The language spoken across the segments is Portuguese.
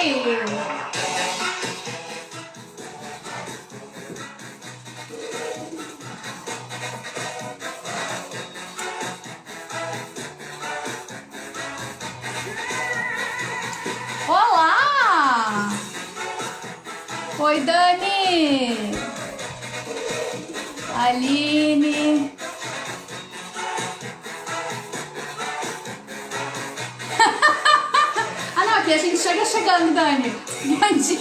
Oi! Olá! Oi, Dani! Aline! Ah, não, aqui a gente chega chegando, Dani. Bom dia!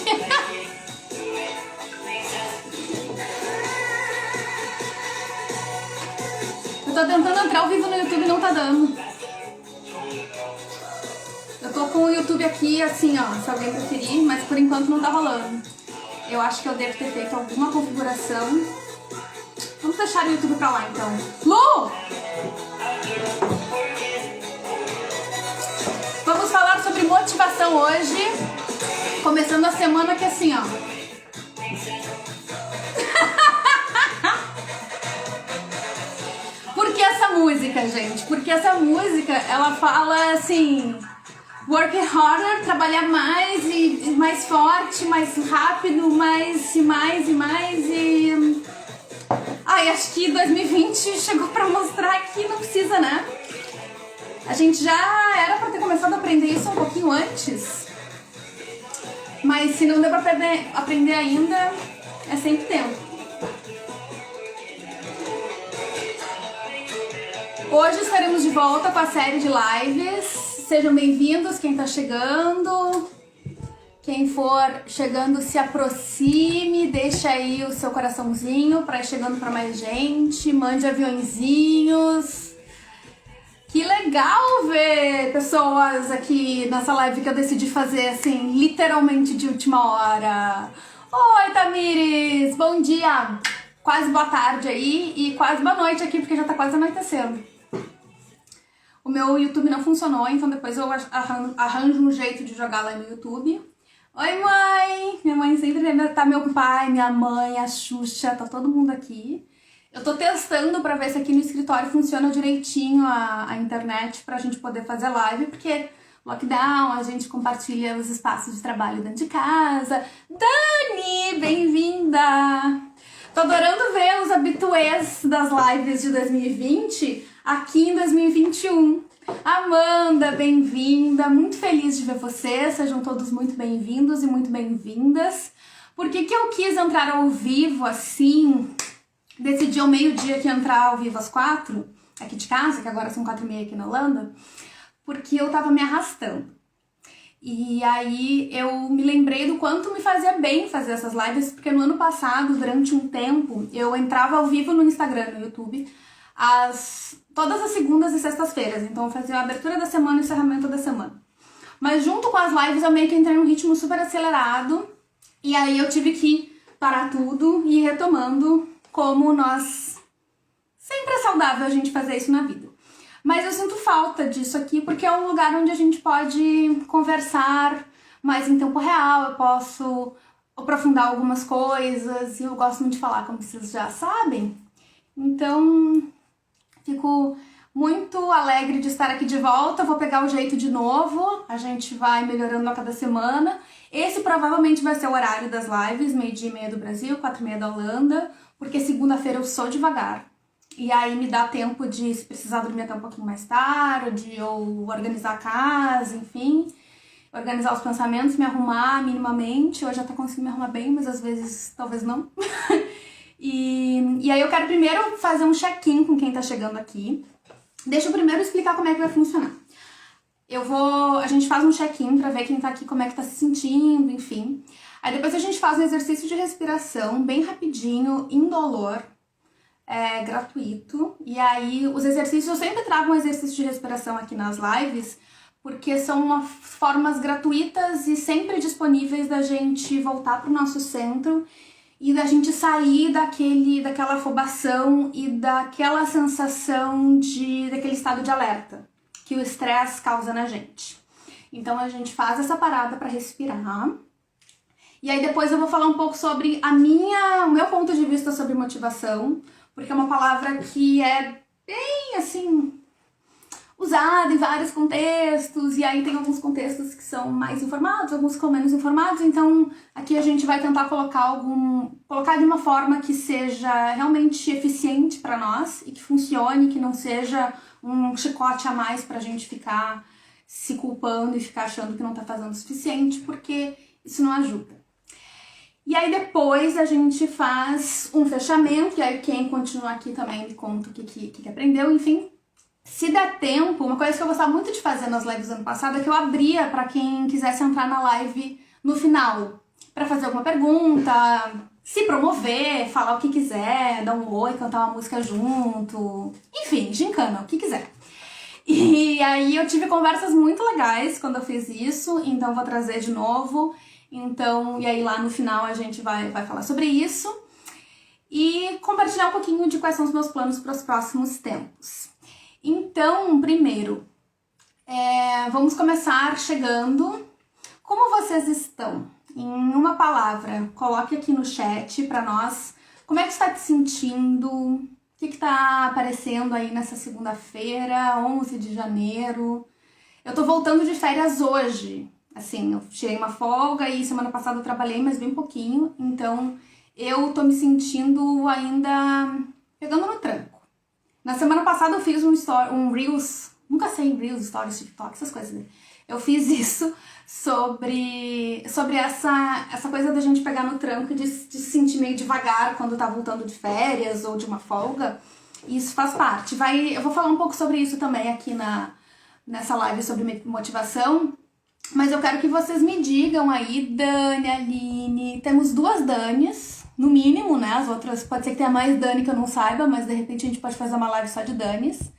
Eu tô tentando entrar ao vivo no YouTube e não tá dando. Eu tô com o YouTube aqui, assim, ó, se alguém preferir, mas por enquanto não tá rolando. Eu acho que eu devo ter feito alguma configuração. Vamos deixar o YouTube pra lá, então. Lu! Vamos falar sobre motivação hoje. Começando a semana que assim, ó. Por que essa música, gente? Porque essa música, ela fala assim... Work harder, trabalhar mais e mais forte, mais rápido, mais e... Ai, acho que 2020 chegou pra mostrar que não precisa, né? A gente já era pra ter começado a aprender isso um pouquinho antes. Mas se não deu pra aprender ainda, é sempre tempo. Hoje estaremos de volta com a série de lives. Sejam bem-vindos, quem tá chegando. Quem for chegando, se aproxime, deixa aí o seu coraçãozinho para ir chegando para mais gente, mande aviõezinhos. Que legal ver pessoas aqui nessa live que eu decidi fazer, assim, literalmente de última hora. Oi, Tamires! Bom dia! Quase boa tarde aí e quase boa noite aqui, porque já tá quase anoitecendo. O meu YouTube não funcionou, então depois eu arranjo um jeito de jogar lá no YouTube. Oi, mãe! Minha mãe sempre lembra, tá meu pai, minha mãe, a Xuxa, tá todo mundo aqui. Eu tô testando pra ver se aqui no escritório funciona direitinho a internet pra gente poder fazer live, porque lockdown, a gente compartilha os espaços de trabalho dentro de casa. Dani, bem-vinda! Tô adorando ver os habituês das lives de 2020 aqui em 2021. Amanda, bem-vinda, muito feliz de ver vocês, sejam todos muito bem-vindos e muito bem-vindas. Por que eu quis entrar ao vivo assim, decidi ao meio-dia que ia entrar ao vivo às 4, aqui de casa, que agora são 4h30 aqui na Holanda, porque eu tava me arrastando. E aí eu me lembrei do quanto me fazia bem fazer essas lives, porque no ano passado, durante um tempo, eu entrava ao vivo no Instagram, no YouTube, todas as segundas e sextas-feiras. Então eu fazia a abertura da semana e o encerramento da semana. Mas junto com as lives eu meio que entrei num ritmo super acelerado. E aí eu tive que parar tudo e ir retomando como nós... Sempre é saudável a gente fazer isso na vida. Mas eu sinto falta disso aqui porque é um lugar onde a gente pode conversar mais em tempo real. Eu posso aprofundar algumas coisas e eu gosto muito de falar, como vocês já sabem. Então... Fico muito alegre de estar aqui de volta, vou pegar o jeito de novo, a gente vai melhorando a cada semana. Esse provavelmente vai ser o horário das lives, 12h30 do Brasil, 4h30 da Holanda, porque segunda-feira eu sou devagar. E aí me dá tempo de, se precisar dormir até um pouquinho mais tarde, ou organizar a casa, enfim. Organizar os pensamentos, me arrumar minimamente. Hoje eu até consigo me arrumar bem, mas às vezes talvez não. E aí eu quero primeiro fazer um check-in com quem tá chegando aqui. Deixa eu primeiro explicar como é que vai funcionar. A gente faz um check-in pra ver quem tá aqui, como é que tá se sentindo, enfim. Aí depois a gente faz um exercício de respiração bem rapidinho, indolor, gratuito. E aí os exercícios, eu sempre trago um exercício de respiração aqui nas lives, porque são formas gratuitas e sempre disponíveis da gente voltar pro nosso centro e da gente sair daquela afobação e daquela sensação daquele estado de alerta que o estresse causa na gente. Então a gente faz essa parada para respirar. E aí depois eu vou falar um pouco sobre o meu ponto de vista sobre motivação, porque é uma palavra que é bem assim usada em vários contextos, e aí tem alguns contextos que são mais informados, alguns que são menos informados, então aqui a gente vai tentar colocar de uma forma que seja realmente eficiente para nós e que funcione, que não seja um chicote a mais pra gente ficar se culpando e ficar achando que não tá fazendo o suficiente, porque isso não ajuda. E aí depois a gente faz um fechamento, e aí quem continua aqui também me conta o que aprendeu, enfim. Se der tempo, uma coisa que eu gostava muito de fazer nas lives do ano passado é que eu abria para quem quisesse entrar na live no final, para fazer alguma pergunta, se promover, falar o que quiser, dar um oi, cantar uma música junto, enfim, gincana, o que quiser. E aí eu tive conversas muito legais quando eu fiz isso, então vou trazer de novo. Então, e aí lá no final a gente vai falar sobre isso e compartilhar um pouquinho de quais são os meus planos para os próximos tempos. Então, primeiro, vamos começar chegando. Como vocês estão? Em uma palavra, coloque aqui no chat para nós como é que você está te sentindo, o que está aparecendo aí nessa segunda-feira, 11 de janeiro. Eu tô voltando de férias hoje. Assim, eu tirei uma folga e semana passada eu trabalhei, mas bem pouquinho. Então, eu tô me sentindo ainda pegando no tranco. Na semana passada eu fiz um Reels, nunca sei Reels, Stories, TikTok, essas coisas, né? Eu fiz isso sobre essa coisa da gente pegar no tranco e de se sentir meio devagar quando tá voltando de férias ou de uma folga. E isso faz parte. Eu vou falar um pouco sobre isso também aqui nessa live sobre motivação. Mas eu quero que vocês me digam aí, Dani, Aline, temos 2 Danis, no mínimo, né? As outras, pode ser que tenha mais Dani que eu não saiba, mas de repente a gente pode fazer uma live só de Danis.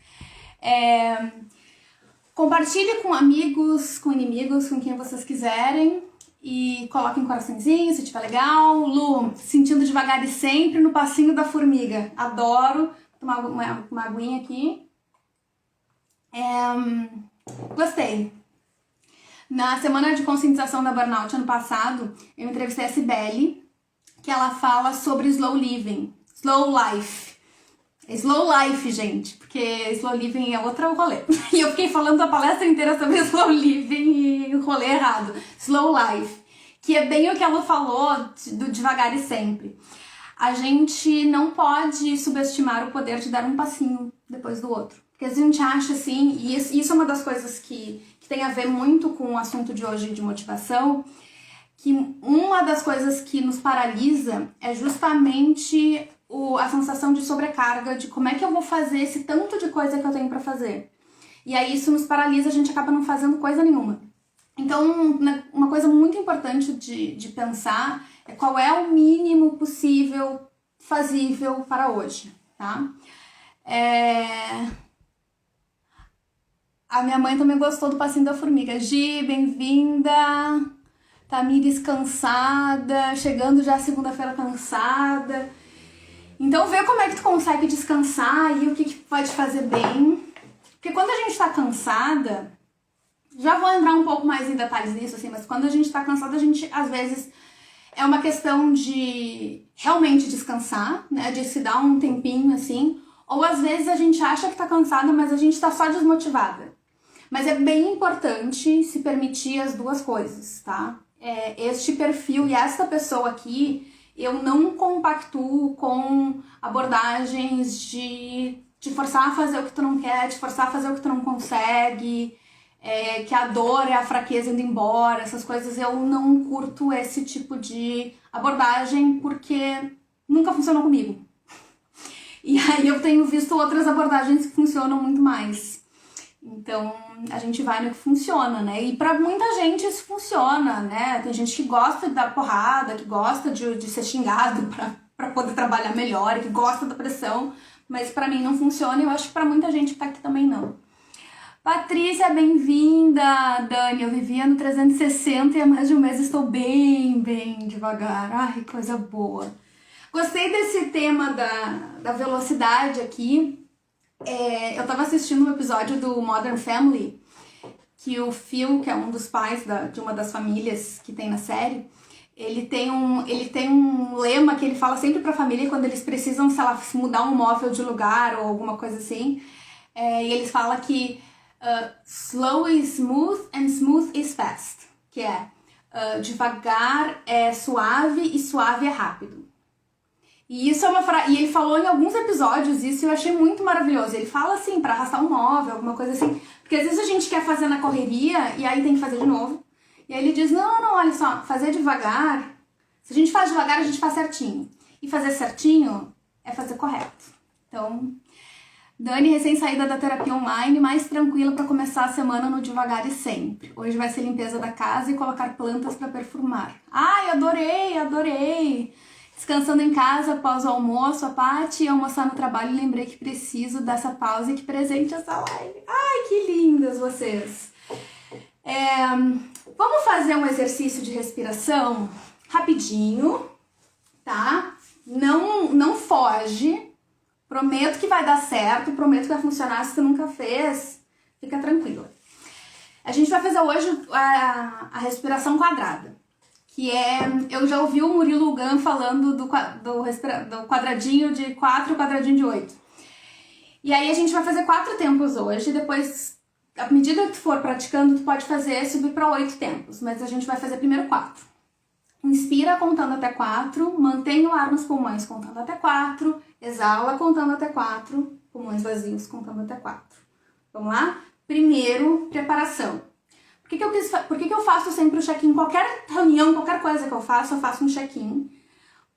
Compartilhe com amigos, com inimigos, com quem vocês quiserem e coloquem um coraçãozinho se tiver legal. Lu, sentindo devagar e sempre no passinho da formiga. Adoro. Vou tomar uma aguinha aqui. Gostei. Na semana de conscientização da burnout ano passado, eu entrevistei a Cibele, que ela fala sobre slow living, slow life. Slow life, gente, porque slow living é outro rolê. E eu fiquei falando a palestra inteira sobre slow living e o rolê errado. Slow life, que é bem o que ela falou do devagar e sempre. A gente não pode subestimar o poder de dar um passinho depois do outro. Porque a gente acha assim, e isso é uma das coisas que tem a ver muito com o assunto de hoje de motivação, que uma das coisas que nos paralisa é justamente a sensação de sobrecarga, de como é que eu vou fazer esse tanto de coisa que eu tenho pra fazer. E aí isso nos paralisa, a gente acaba não fazendo coisa nenhuma. Então, uma coisa muito importante de pensar é qual é o mínimo possível fazível para hoje, tá? A minha mãe também gostou do passinho da formiga. Gi, bem-vinda! Tamires cansada, chegando já segunda-feira cansada. Então vê como é que tu consegue descansar e o que vai te fazer bem. Porque quando a gente tá cansada, já vou entrar um pouco mais em detalhes nisso, assim, mas quando a gente tá cansada, a gente, às vezes, é uma questão de realmente descansar, né, de se dar um tempinho, assim, ou às vezes a gente acha que tá cansada, mas a gente tá só desmotivada. Mas é bem importante se permitir as duas coisas, tá? Este perfil e esta pessoa aqui, eu não compactuo com abordagens de te forçar a fazer o que tu não quer, te forçar a fazer o que tu não consegue, que a dor é a fraqueza indo embora, essas coisas. Eu não curto esse tipo de abordagem porque nunca funcionou comigo. E aí eu tenho visto outras abordagens que funcionam muito mais. Então, a gente vai no que funciona, né? E pra muita gente isso funciona, né? Tem gente que gosta de dar porrada, que gosta de ser xingado pra poder trabalhar melhor, que gosta da pressão, mas pra mim não funciona e eu acho que pra muita gente que tá aqui também não. Patrícia, bem-vinda! Dani, eu vivia no 360 e há mais de um mês estou bem devagar. Ai, que coisa boa! Gostei desse tema da velocidade aqui. Eu tava assistindo um episódio do Modern Family, que o Phil, que é um dos pais de uma das famílias que tem na série, ele tem um lema que ele fala sempre pra família quando eles precisam, sei lá, mudar um móvel de lugar ou alguma coisa assim. E eles falam que Slow is smooth and smooth is fast, que é devagar é suave e suave é rápido. E isso é uma frase, e ele falou em alguns episódios isso e eu achei muito maravilhoso. Ele fala assim, pra arrastar um móvel, alguma coisa assim, porque às vezes a gente quer fazer na correria e aí tem que fazer de novo. E aí ele diz, não, olha só, fazer devagar, se a gente faz devagar, a gente faz certinho. E fazer certinho é fazer correto. Então, Dani, recém-saída da terapia online, mais tranquila para começar a semana no devagar e sempre. Hoje vai ser limpeza da casa e colocar plantas para perfumar. Ai, adorei! Descansando em casa após o almoço, a Paty, almoçar no trabalho, lembrei que preciso dessa pausa e que presente essa live. Ai, que lindas vocês! Vamos fazer um exercício de respiração rapidinho, tá? Não foge. Prometo que vai dar certo, prometo que vai funcionar. Se tu nunca fez, fica tranquila. A gente vai fazer hoje a respiração quadrada, que eu já ouvi o Murilo Gun falando do quadradinho de 4 e o quadradinho de 8. E aí a gente vai fazer 4 tempos hoje, depois, à medida que tu for praticando, tu pode subir para 8 tempos, mas a gente vai fazer primeiro 4. Inspira contando até 4, mantém o ar nos pulmões contando até 4, exala contando até 4, pulmões vazios contando até 4. Vamos lá? Primeiro, preparação. Por que eu faço sempre o check-in? Qualquer reunião, qualquer coisa que eu faço um check-in.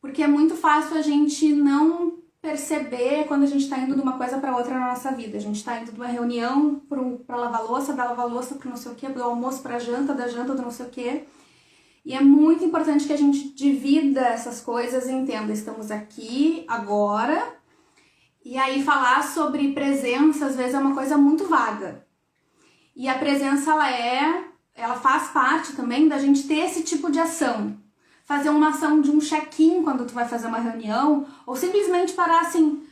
Porque é muito fácil a gente não perceber quando a gente está indo de uma coisa para outra na nossa vida. A gente está indo de uma reunião para lavar louça, da lavar louça para não sei o quê, do almoço para a janta, da janta do não sei o quê. E é muito importante que a gente divida essas coisas e entenda, estamos aqui, agora. E aí falar sobre presença, às vezes, é uma coisa muito vaga. E a presença, ela faz parte também da gente ter esse tipo de ação. Fazer uma ação de um check-in quando tu vai fazer uma reunião, ou simplesmente parar assim,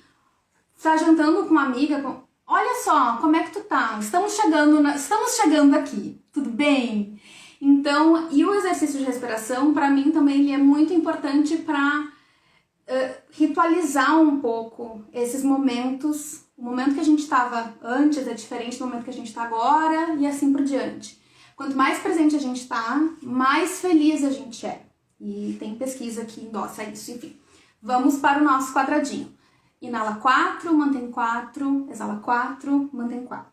tá jantando com uma amiga, olha só, como é que tu tá? Estamos chegando aqui, tudo bem? Então, e o exercício de respiração, para mim também, ele é muito importante para ritualizar um pouco esses momentos. O momento que a gente estava antes é diferente do momento que a gente está agora e assim por diante. Quanto mais presente a gente está, mais feliz a gente é. E tem pesquisa que endossa isso, enfim. Vamos para o nosso quadradinho. Inala 4, mantém 4, exala 4, mantém 4.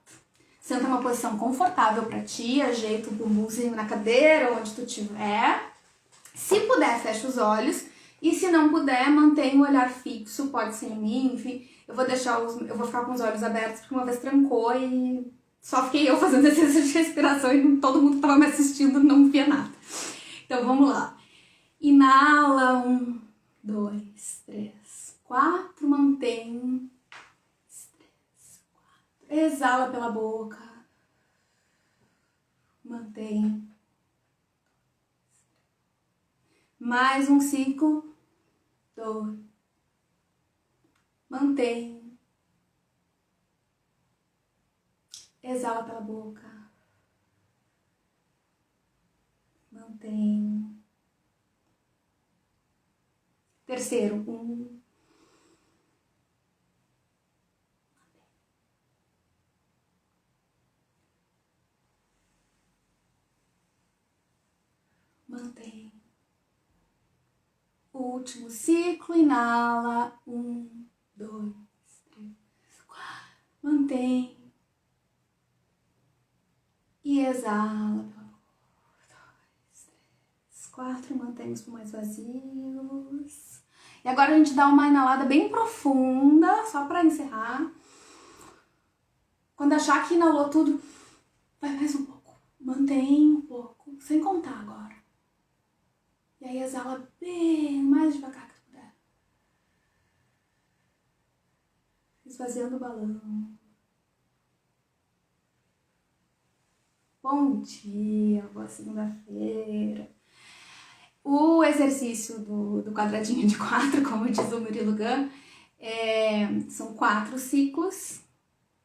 Senta numa posição confortável para ti, ajeita o bumbumzinho na cadeira, onde tu estiver. Se puder, fecha os olhos. E se não puder, mantém o olhar fixo, pode ser em mim, enfim. Eu vou ficar com os olhos abertos, porque uma vez trancou e só fiquei eu fazendo exercício de respiração e todo mundo que estava me assistindo não via nada. Então vamos lá. Inala, 1, 2, 3, 4, mantém. 3, 4. Exala pela boca. Mantém. Mais um ciclo. 2. Mantém. Exala pela boca. Mantém. Terceiro. 1. Mantém. Último ciclo, inala, 1, 2, 3, 4, mantém e exala, 2, 3, 4, mantém os pulmões vazios. E agora a gente dá uma inalada bem profunda, só para encerrar. Quando achar que inalou tudo, vai mais um pouco, mantém um pouco, sem contar agora. E aí exala bem, mais devagar que tu puder. Esvaziando o balão. Bom dia, boa segunda-feira. O exercício do quadradinho de 4, como diz o Murilo Gun, são 4 ciclos,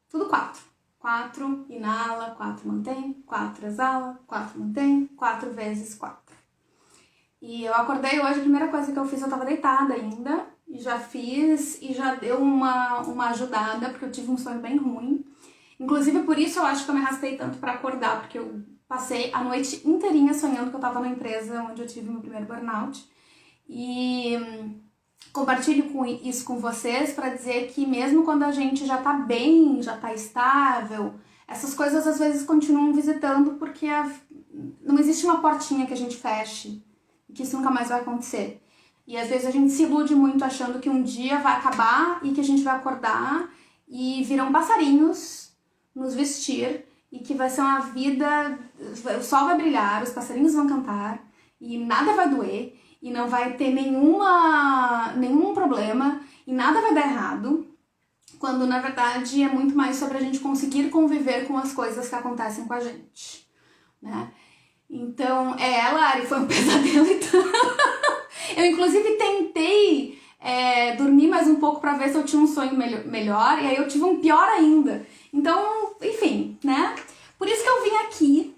tudo 4. 4, inala, 4 mantém, 4 exala, 4 mantém, 4 vezes 4. E eu acordei hoje, a primeira coisa que eu fiz, eu tava deitada ainda, e já fiz, e já deu uma ajudada, porque eu tive um sonho bem ruim. Inclusive, por isso eu acho que eu me arrastei tanto pra acordar, porque eu passei a noite inteirinha sonhando que eu tava na empresa onde eu tive meu primeiro burnout. E compartilho isso com vocês pra dizer que mesmo quando a gente já tá bem, já tá estável, essas coisas às vezes continuam visitando porque não existe uma portinha que a gente feche e que isso nunca mais vai acontecer. E às vezes a gente se ilude muito achando que um dia vai acabar e que a gente vai acordar e virão passarinhos nos vestir e que vai ser uma vida, o sol vai brilhar, os passarinhos vão cantar e nada vai doer e não vai ter nenhum problema e nada vai dar errado, quando na verdade é muito mais sobre a gente conseguir conviver com as coisas que acontecem com a gente, né? Então, Lari, foi um pesadelo então. Eu inclusive tentei dormir mais um pouco pra ver se eu tinha um sonho melhor e aí eu tive um pior ainda. Então, enfim, né? Por isso que eu vim aqui.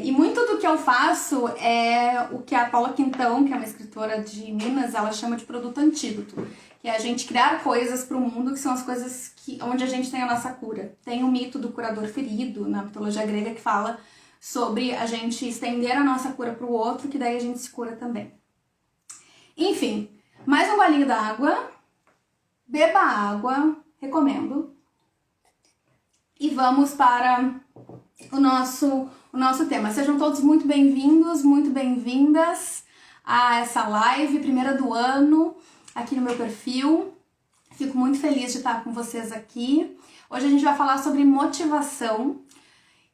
E muito do que eu faço é o que a Paula Quintão, que é uma escritora de Minas, ela chama de produto antídoto. Que é a gente criar coisas para o mundo que são as coisas onde a gente tem a nossa cura. Tem o mito do curador ferido, na mitologia grega, que fala sobre a gente estender a nossa cura para o outro, que daí a gente se cura também. Enfim, mais um golinho d'água. Beba água, recomendo. E vamos para o nosso tema. Sejam todos muito bem-vindos, muito bem-vindas a essa live, primeira do ano, aqui no meu perfil. Fico muito feliz de estar com vocês aqui. Hoje a gente vai falar sobre motivação.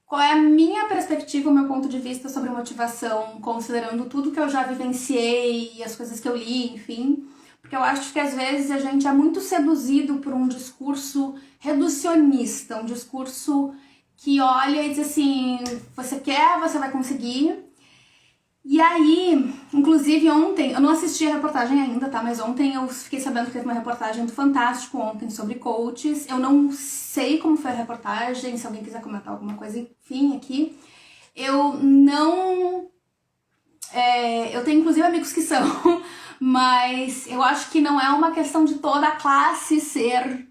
Qual é a minha perspectiva, o meu ponto de vista sobre motivação, considerando tudo que eu já vivenciei e as coisas que eu li, enfim. Porque eu acho que às vezes a gente é muito seduzido por um discurso reducionista, um discurso que olha e diz assim, você quer, você vai conseguir. E aí, inclusive ontem, eu não assisti a reportagem ainda, tá? Mas ontem eu fiquei sabendo que teve uma reportagem do Fantástico ontem sobre coaches. Eu não sei como foi a reportagem, se alguém quiser comentar alguma coisa, enfim, aqui. Eu tenho inclusive amigos que são, mas eu acho que não é uma questão de toda a classe ser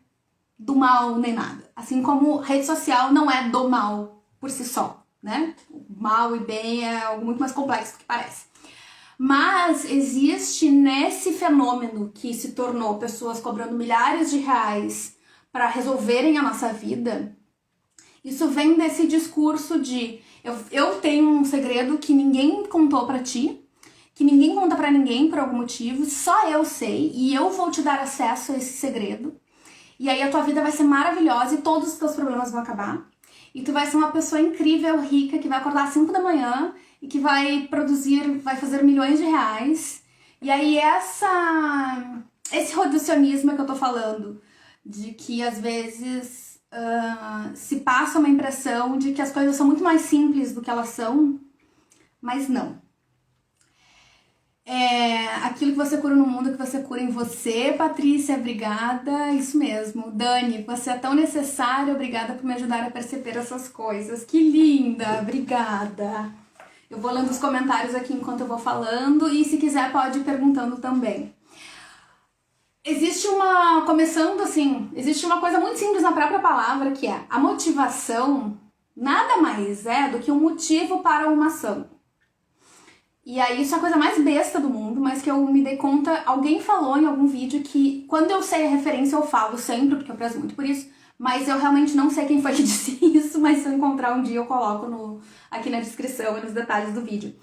do mal nem nada. Assim como rede social não é do mal por si só, né? O mal e bem é algo muito mais complexo do que parece. Mas existe nesse fenômeno que se tornou pessoas cobrando milhares de reais para resolverem a nossa vida, isso vem desse discurso de eu tenho um segredo que ninguém contou pra ti, que ninguém conta pra ninguém por algum motivo, só eu sei e eu vou te dar acesso a esse segredo. E aí a tua vida vai ser maravilhosa e todos os teus problemas vão acabar. E tu vai ser uma pessoa incrível, rica, que vai acordar às 5 da manhã e que vai fazer milhões de reais. E aí esse reducionismo que eu tô falando, de que às vezes se passa uma impressão de que as coisas são muito mais simples do que elas são, mas não. Aquilo que você cura no mundo, que você cura em você. Patrícia, obrigada. Isso mesmo. Dani, você é tão necessária. Obrigada por me ajudar a perceber essas coisas. Que linda, obrigada. Eu vou lendo os comentários aqui enquanto eu vou falando e se quiser pode ir perguntando também. Existe uma coisa muito simples na própria palavra, que é a motivação nada mais é do que um motivo para uma ação. E aí isso é a coisa mais besta do mundo, mas que eu me dei conta, alguém falou em algum vídeo que quando eu sei a referência eu falo sempre, porque eu prezo muito por isso, mas eu realmente não sei quem foi que disse isso, mas se eu encontrar um dia eu coloco aqui na descrição e nos detalhes do vídeo.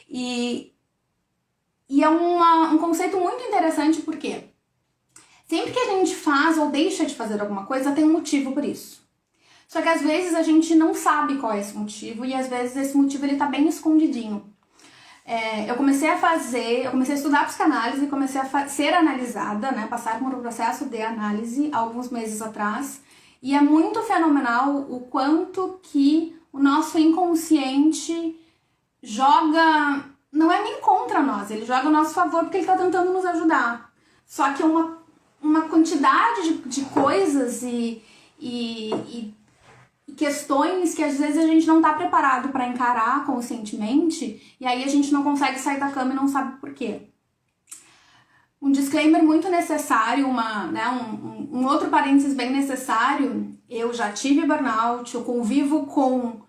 E é um conceito muito interessante porque sempre que a gente faz ou deixa de fazer alguma coisa, tem um motivo por isso. Só que às vezes a gente não sabe qual é esse motivo e às vezes esse motivo ele tá bem escondidinho. Eu comecei a estudar psicanálise e comecei a ser analisada, né, passar por um processo de análise há alguns meses atrás, e é muito fenomenal o quanto que o nosso inconsciente joga, não é nem contra nós, ele joga a nosso favor porque ele está tentando nos ajudar, só que uma quantidade de coisas e questões que às vezes a gente não tá preparado para encarar conscientemente e aí a gente não consegue sair da cama e não sabe por quê. Um disclaimer muito necessário, um um outro parênteses bem necessário, eu já tive burnout, eu convivo com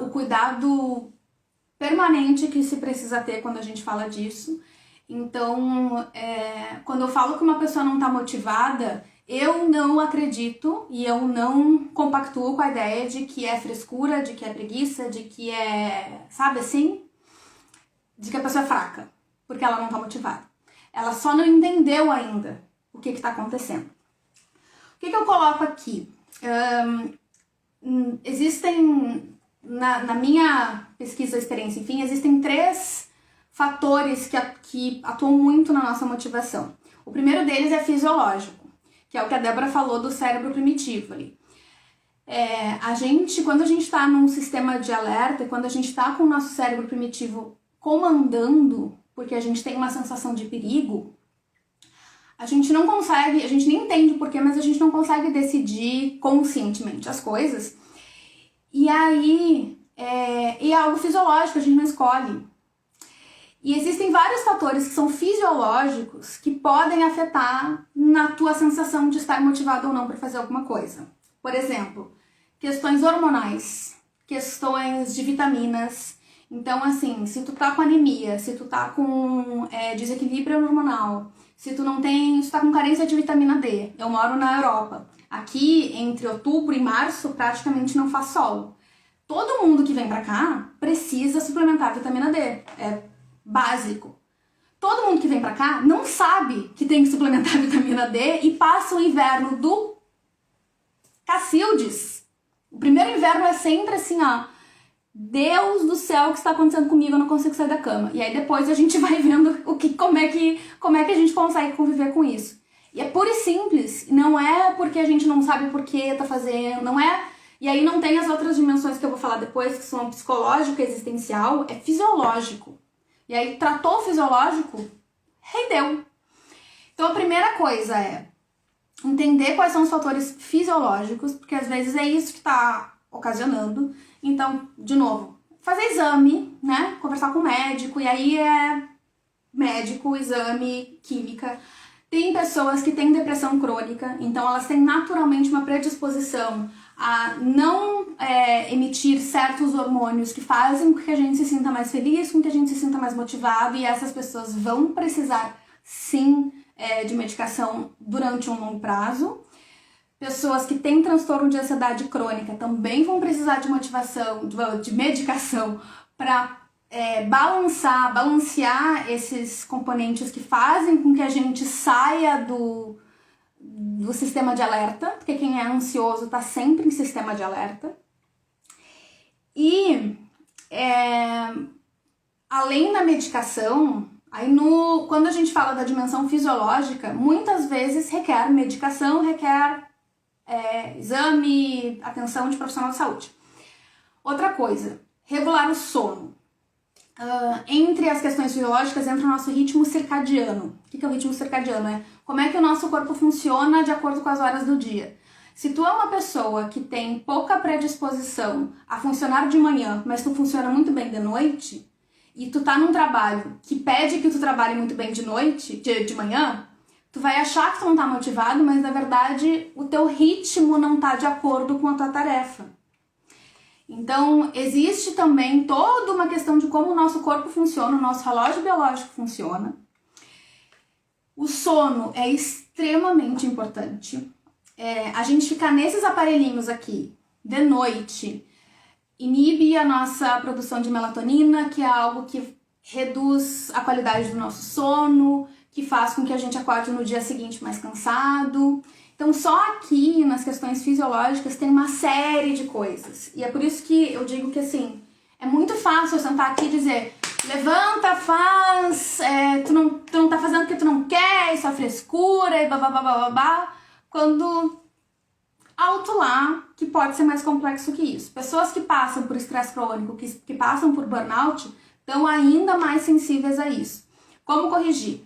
o cuidado permanente que se precisa ter quando a gente fala disso. Então, quando eu falo que uma pessoa não está motivada, eu não acredito e eu não compactuo com a ideia de que é frescura, de que é preguiça, de que é, sabe assim? De que a pessoa é fraca, porque ela não está motivada. Ela só não entendeu ainda o que está acontecendo. O que eu coloco aqui? Existem, na minha pesquisa, experiência, enfim, existem 3 fatores que atuam muito na nossa motivação. O primeiro deles é fisiológico, que é o que a Débora falou do cérebro primitivo ali. Quando a gente está num sistema de alerta, quando a gente está com o nosso cérebro primitivo comandando, porque a gente tem uma sensação de perigo, a gente não consegue, a gente nem entende o porquê, mas a gente não consegue decidir conscientemente as coisas. E aí, é algo fisiológico, a gente não escolhe. E existem vários fatores que são fisiológicos que podem afetar na tua sensação de estar motivado ou não para fazer alguma coisa. Por exemplo, questões hormonais, questões de vitaminas. Então, assim, se tu tá com anemia, se tu tá com desequilíbrio hormonal, se tu tá com carência de vitamina D. Eu moro na Europa. Aqui, entre outubro e março, praticamente não faz sol. Todo mundo que vem pra cá precisa suplementar vitamina D. É básico. Todo mundo que vem pra cá não sabe que tem que suplementar vitamina D e passa o inverno do Cacildes. O primeiro inverno é sempre assim, ó. Deus do céu, o que está acontecendo comigo? Eu não consigo sair da cama. E aí depois a gente vai vendo como é que a gente consegue conviver com isso. E é puro e simples. Não é porque a gente não sabe por que tá fazendo, não é... E aí não tem as outras dimensões que eu vou falar depois, que são psicológico e existencial, é fisiológico. E aí tratou o fisiológico, rendeu. Então a primeira coisa é entender quais são os fatores fisiológicos, porque às vezes é isso que está ocasionando. Então, de novo, fazer exame, né? Conversar com o médico, e aí é médico, exame, química. Tem pessoas que têm depressão crônica, então elas têm naturalmente uma predisposição a não emitir certos hormônios que fazem com que a gente se sinta mais feliz, com que a gente se sinta mais motivado, e essas pessoas vão precisar, sim, de medicação durante um longo prazo. Pessoas que têm transtorno de ansiedade crônica também vão precisar de motivação, de medicação para balancear esses componentes que fazem com que a gente saia do sistema de alerta, porque quem é ansioso está sempre em sistema de alerta. E além da medicação, quando a gente fala da dimensão fisiológica, muitas vezes requer medicação, requer exame, atenção de profissional de saúde. Outra coisa, regular o sono. Entre as questões fisiológicas entra o nosso ritmo circadiano. O que é o ritmo circadiano? É como é que o nosso corpo funciona de acordo com as horas do dia. Se tu é uma pessoa que tem pouca predisposição a funcionar de manhã, mas tu funciona muito bem de noite, e tu tá num trabalho que pede que tu trabalhe muito bem de noite, de manhã, tu vai achar que tu não tá motivado, mas na verdade o teu ritmo não tá de acordo com a tua tarefa. Então, existe também toda uma questão de como o nosso corpo funciona, o nosso relógio biológico funciona. O sono é extremamente importante. A gente ficar nesses aparelhinhos aqui de noite inibe a nossa produção de melatonina, que é algo que reduz a qualidade do nosso sono, que faz com que a gente acorde no dia seguinte mais cansado. Então, só aqui, nas questões fisiológicas, tem uma série de coisas. E é por isso que eu digo que, assim, é muito fácil eu sentar aqui e dizer levanta, faz, tu não tá fazendo o que tu não quer, isso é frescura, e babá, quando alto lá, que pode ser mais complexo que isso. Pessoas que passam por estresse crônico, que passam por burnout, estão ainda mais sensíveis a isso. Como corrigir?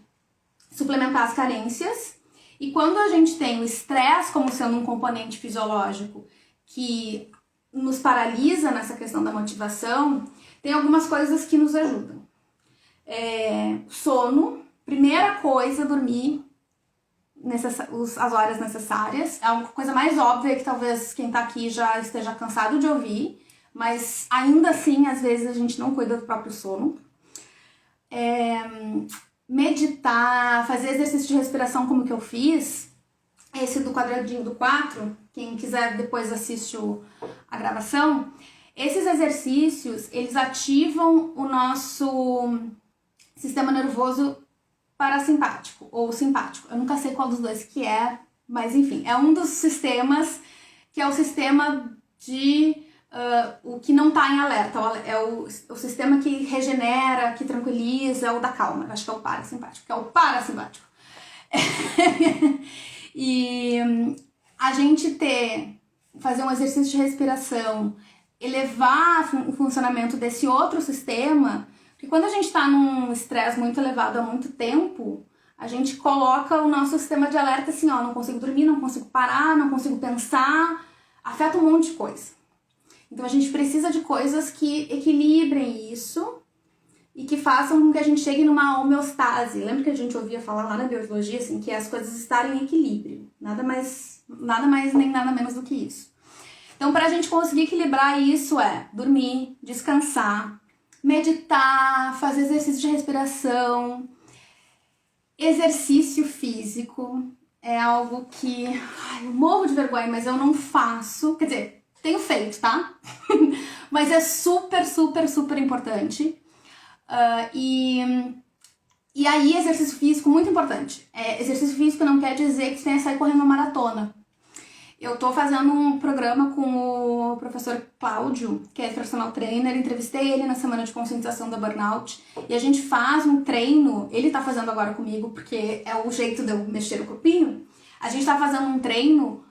Suplementar as carências. E quando a gente tem o estresse como sendo um componente fisiológico que nos paralisa nessa questão da motivação, tem algumas coisas que nos ajudam. Sono, primeira coisa, dormir as horas necessárias. É a coisa mais óbvia que talvez quem tá aqui já esteja cansado de ouvir, mas ainda assim, às vezes a gente não cuida do próprio sono. Meditar, fazer exercício de respiração como que eu fiz, esse do quadradinho do 4, quem quiser depois assiste a gravação. Esses exercícios, eles ativam o nosso sistema nervoso parasimpático ou simpático. Eu nunca sei qual dos dois que é, mas enfim, é um dos sistemas que é o sistema de o que não tá em alerta, é o sistema que regenera, que tranquiliza, é o da calma, acho que é o parasimpático, que é o parasimpático. E a gente fazer um exercício de respiração, elevar o funcionamento desse outro sistema, porque quando a gente está num estresse muito elevado há muito tempo, a gente coloca o nosso sistema de alerta assim, ó, não consigo dormir, não consigo parar, não consigo pensar, afeta um monte de coisa. Então a gente precisa de coisas que equilibrem isso e que façam com que a gente chegue numa homeostase. Lembra que a gente ouvia falar lá na biologia, assim, que as coisas estarem em equilíbrio. Nada mais nem nada menos do que isso. Então, para a gente conseguir equilibrar isso dormir, descansar, meditar, fazer exercício de respiração, exercício físico. É algo que eu morro de vergonha, mas eu não faço. Quer dizer, tenho feito, tá? Mas é super, super, super importante. E aí, exercício físico, muito importante. Exercício físico não quer dizer que você tenha que sair correndo uma maratona. Eu tô fazendo um programa com o professor Cláudio, que é personal trainer, entrevistei ele na semana de conscientização da burnout, e a gente faz um treino, ele tá fazendo agora comigo, porque é o jeito de eu mexer o corpinho, a gente tá fazendo um treino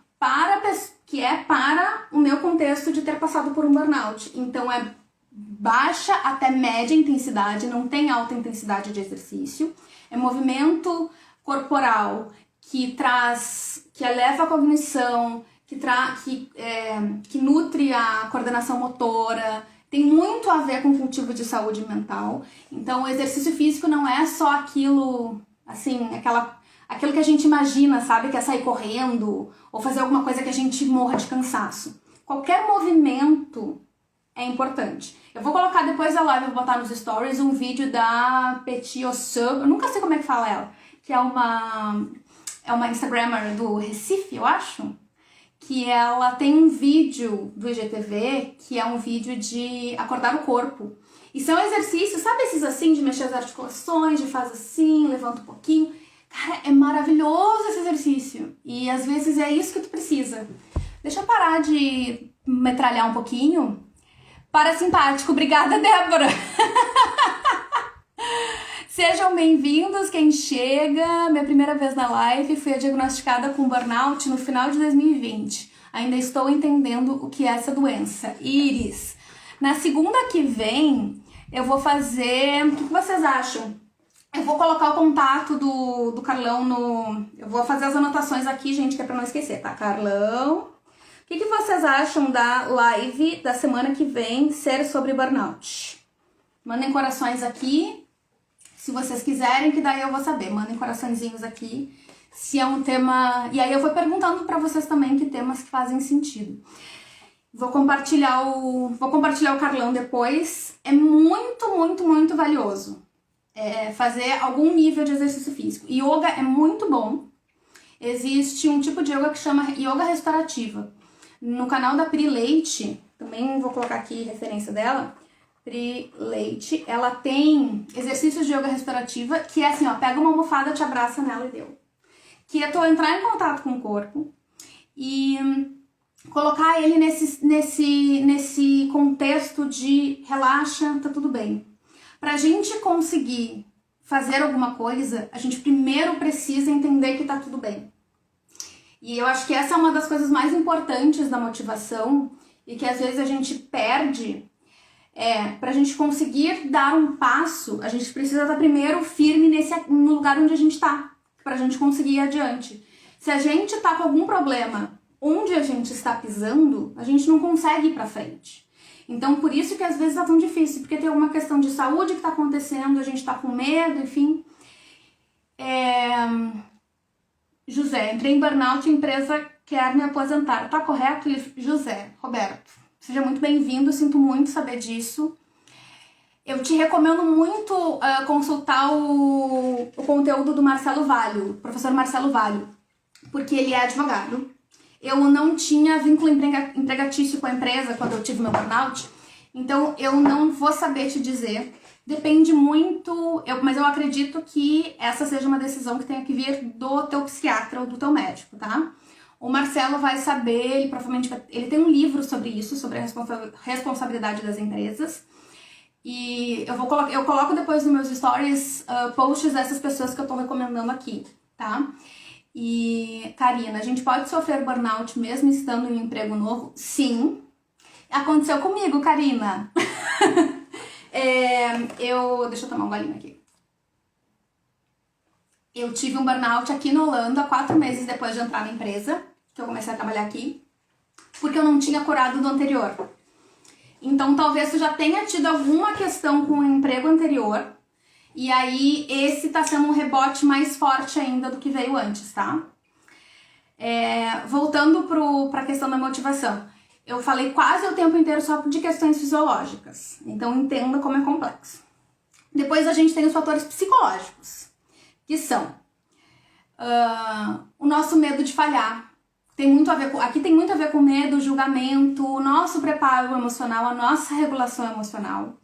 que é para o meu contexto de ter passado por um burnout. Então é baixa até média intensidade, não tem alta intensidade de exercício, é movimento corporal que eleva a cognição, que nutre a coordenação motora, tem muito a ver com o cultivo de saúde mental. Então o exercício físico não é só aquilo, assim, aquilo que a gente imagina, sabe, que é sair correndo ou fazer alguma coisa que a gente morra de cansaço. Qualquer movimento é importante. Eu vou colocar depois da live, eu vou botar nos stories um vídeo da Petit Ossub, eu nunca sei como é que fala ela, que é uma Instagrammer do Recife, eu acho, que ela tem um vídeo do IGTV, que é um vídeo de acordar o corpo. E são exercícios, sabe esses assim, de mexer as articulações, de faz assim, levanta um pouquinho. Cara, é maravilhoso esse exercício. E às vezes é isso que tu precisa. Deixa eu parar de metralhar um pouquinho. Parasimpático, obrigada, Débora! Sejam bem-vindos quem chega. Minha primeira vez na live, fui diagnosticada com burnout no final de 2020. Ainda estou entendendo o que é essa doença. Iris. Na segunda que vem, eu vou fazer... O que vocês acham? Eu vou colocar o contato do Carlão no... Eu vou fazer as anotações aqui, gente, que é pra não esquecer, tá? Carlão... O que vocês acham da live da semana que vem ser sobre burnout? Mandem corações aqui, se vocês quiserem, que daí eu vou saber. Mandem coraçõezinhos aqui, se é um tema... E aí eu vou perguntando pra vocês também que temas que fazem sentido. Vou compartilhar o Carlão depois. É muito, muito, muito valioso fazer algum nível de exercício físico. Yoga é muito bom. Existe um tipo de yoga que chama yoga restaurativa. No canal da Pri Leite, também vou colocar aqui a referência dela, Pri Leite, ela tem exercícios de yoga restaurativa, que é assim, ó, pega uma almofada, te abraça nela e deu. Que é tu entrar em contato com o corpo e colocar ele nesse contexto de relaxa, tá tudo bem. Pra gente conseguir fazer alguma coisa, a gente primeiro precisa entender que tá tudo bem. E eu acho que essa é uma das coisas mais importantes da motivação e que às vezes a gente perde. Pra gente conseguir dar um passo, a gente precisa estar primeiro firme no lugar onde a gente tá, pra gente conseguir ir adiante. Se a gente tá com algum problema onde a gente está pisando, a gente não consegue ir pra frente. Então, por isso que às vezes tá tão difícil, porque tem alguma questão de saúde que tá acontecendo, a gente tá com medo, enfim. José, entrei em burnout e a empresa quer me aposentar. Tá correto, José? Roberto, seja muito bem-vindo, sinto muito saber disso. Eu te recomendo muito consultar o conteúdo do Marcelo Valho, professor Marcelo Valho, porque ele é advogado. Eu não tinha vínculo empregatício com a empresa quando eu tive meu burnout, então eu não vou saber te dizer. Depende muito, mas eu acredito que essa seja uma decisão que tenha que vir do teu psiquiatra ou do teu médico, tá? O Marcelo vai saber, ele provavelmente ele tem um livro sobre isso, sobre a responsabilidade das empresas. E eu coloco depois nos meus stories posts dessas pessoas que eu tô recomendando aqui, tá? E, Karina, a gente pode sofrer burnout mesmo estando em um emprego novo? Sim. Aconteceu comigo, Karina. Deixa eu tomar um golinho aqui. Eu tive um burnout aqui na Holanda 4 meses depois de entrar na empresa, que eu comecei a trabalhar aqui, porque eu não tinha curado do anterior. Então, talvez tu já tenha tido alguma questão com o emprego anterior, e aí esse tá sendo um rebote mais forte ainda do que veio antes, tá? Voltando pra questão da motivação. Eu falei quase o tempo inteiro só de questões fisiológicas, então entenda como é complexo. Depois a gente tem os fatores psicológicos, que são o nosso medo de falhar. Aqui tem muito a ver com medo, julgamento, o nosso preparo emocional, a nossa regulação emocional.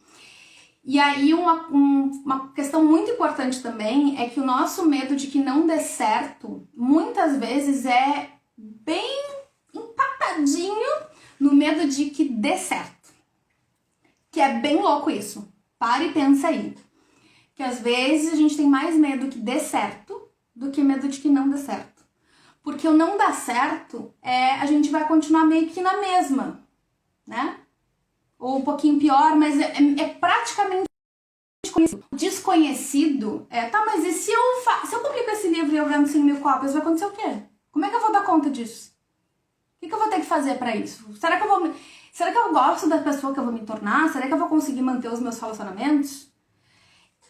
E aí uma questão muito importante também é que o nosso medo de que não dê certo, muitas vezes é bem empatadinho no medo de que dê certo. Que é bem louco isso. Para e pensa aí. Que às vezes a gente tem mais medo que dê certo do que medo de que não dê certo. Porque o não dar certo, a gente vai continuar meio que na mesma, né? Ou um pouquinho pior, mas é praticamente desconhecido. Mas e se eu publico esse livro e eu vendo 100 mil cópias, vai acontecer o quê? Como é que eu vou dar conta disso? O que eu vou ter que fazer pra isso? Será que eu gosto da pessoa que eu vou me tornar? Será que eu vou conseguir manter os meus relacionamentos?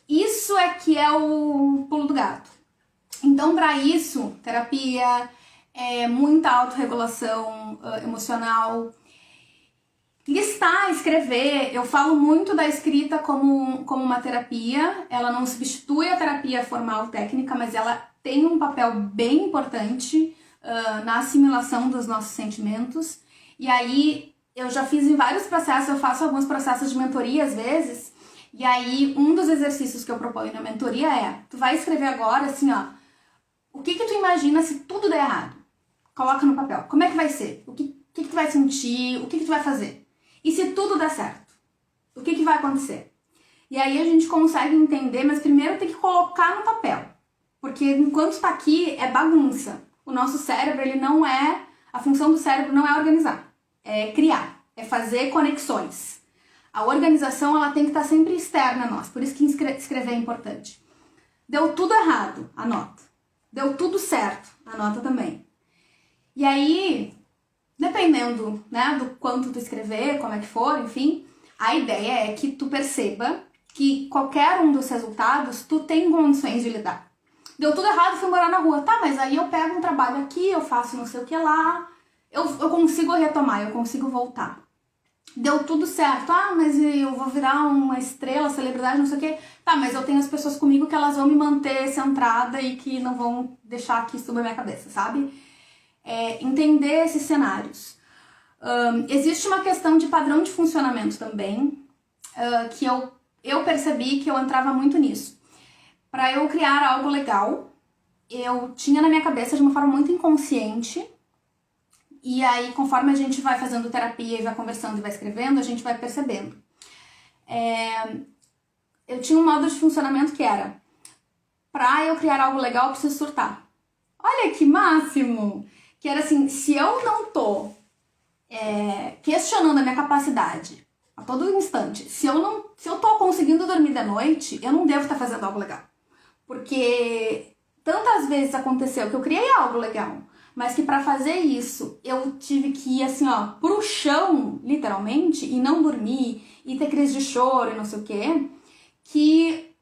Isso é que é o pulo do gato. Então, para isso, terapia, muita autorregulação emocional, listar, escrever. Eu falo muito da escrita como uma terapia. Ela não substitui a terapia formal técnica, mas ela tem um papel bem importante na assimilação dos nossos sentimentos. E aí, eu já fiz em vários processos, eu faço alguns processos de mentoria às vezes, e aí um dos exercícios que eu proponho na mentoria tu vai escrever agora assim, ó, o que tu imagina se tudo der errado? Coloca no papel. Como é que vai ser? O que tu vai sentir? O que tu vai fazer? E se tudo der certo? O que vai acontecer? E aí a gente consegue entender, mas primeiro tem que colocar no papel. Porque enquanto tá aqui, é bagunça. O nosso cérebro, a função do cérebro não é organizar, é criar, é fazer conexões. A organização, ela tem que estar sempre externa a nós, por isso que escrever é importante. Deu tudo errado, anota. Deu tudo certo, anota também. E aí, dependendo, né, do quanto tu escrever, como é que for, enfim, a ideia é que tu perceba que qualquer um dos resultados, tu tem condições de lidar. Deu tudo errado, fui morar na rua. Tá, mas aí eu pego um trabalho aqui, eu faço não sei o que lá, eu consigo retomar, eu consigo voltar. Deu tudo certo. Mas eu vou virar uma estrela, celebridade, não sei o que. Tá, mas eu tenho as pessoas comigo que elas vão me manter centrada e que não vão deixar que isso suba a minha cabeça, sabe? Entender esses cenários. Existe uma questão de padrão de funcionamento também, que eu percebi que eu entrava muito nisso. Para eu criar algo legal, eu tinha na minha cabeça de uma forma muito inconsciente, e aí conforme a gente vai fazendo terapia e vai conversando e vai escrevendo, a gente vai percebendo. Eu tinha um modo de funcionamento que era, para eu criar algo legal, eu preciso surtar. Olha que máximo! Que era assim, se eu não tô questionando a minha capacidade a todo instante, se eu tô conseguindo dormir de noite, eu não devo estar fazendo algo legal. Porque tantas vezes aconteceu que eu criei algo legal, mas que pra fazer isso eu tive que ir assim, ó, pro chão, literalmente, e não dormir, e ter crise de choro e não sei o quê, que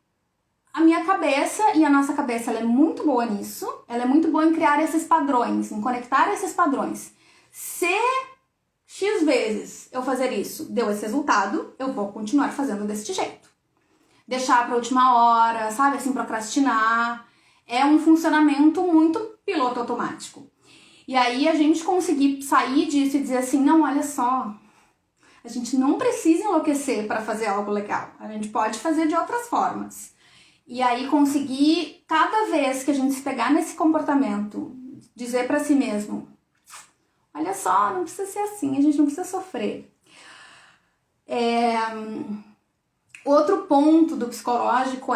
a minha cabeça e a nossa cabeça, ela é muito boa nisso, ela é muito boa em criar esses padrões, em conectar esses padrões. Se X vezes eu fazer isso deu esse resultado, eu vou continuar fazendo desse jeito. Deixar pra última hora, sabe, assim, procrastinar, é um funcionamento muito piloto automático. E aí a gente conseguir sair disso e dizer assim, não, olha só, a gente não precisa enlouquecer para fazer algo legal, a gente pode fazer de outras formas. E aí conseguir, cada vez que a gente se pegar nesse comportamento, dizer para si mesmo, olha só, não precisa ser assim, a gente não precisa sofrer. Outro ponto do psicológico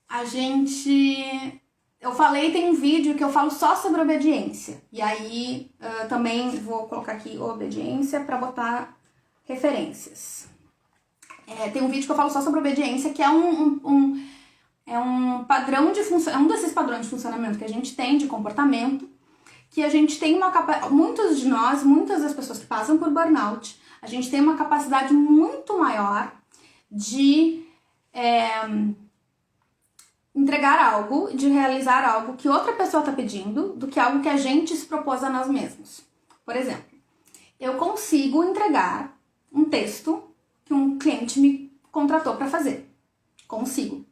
a gente... Eu falei, tem um vídeo que eu falo só sobre obediência. E aí também vou colocar aqui obediência para botar referências. Tem um vídeo que eu falo só sobre obediência, que é um padrão de é um desses padrões de funcionamento que a gente tem de comportamento, que a gente tem uma capacidade, muitos de nós, muitas das pessoas que passam por burnout, a gente tem uma capacidade muito maior de entregar algo, de realizar algo que outra pessoa está pedindo, do que algo que a gente se propôs a nós mesmos. Por exemplo, eu consigo entregar um texto que um cliente me contratou para fazer. Consigo.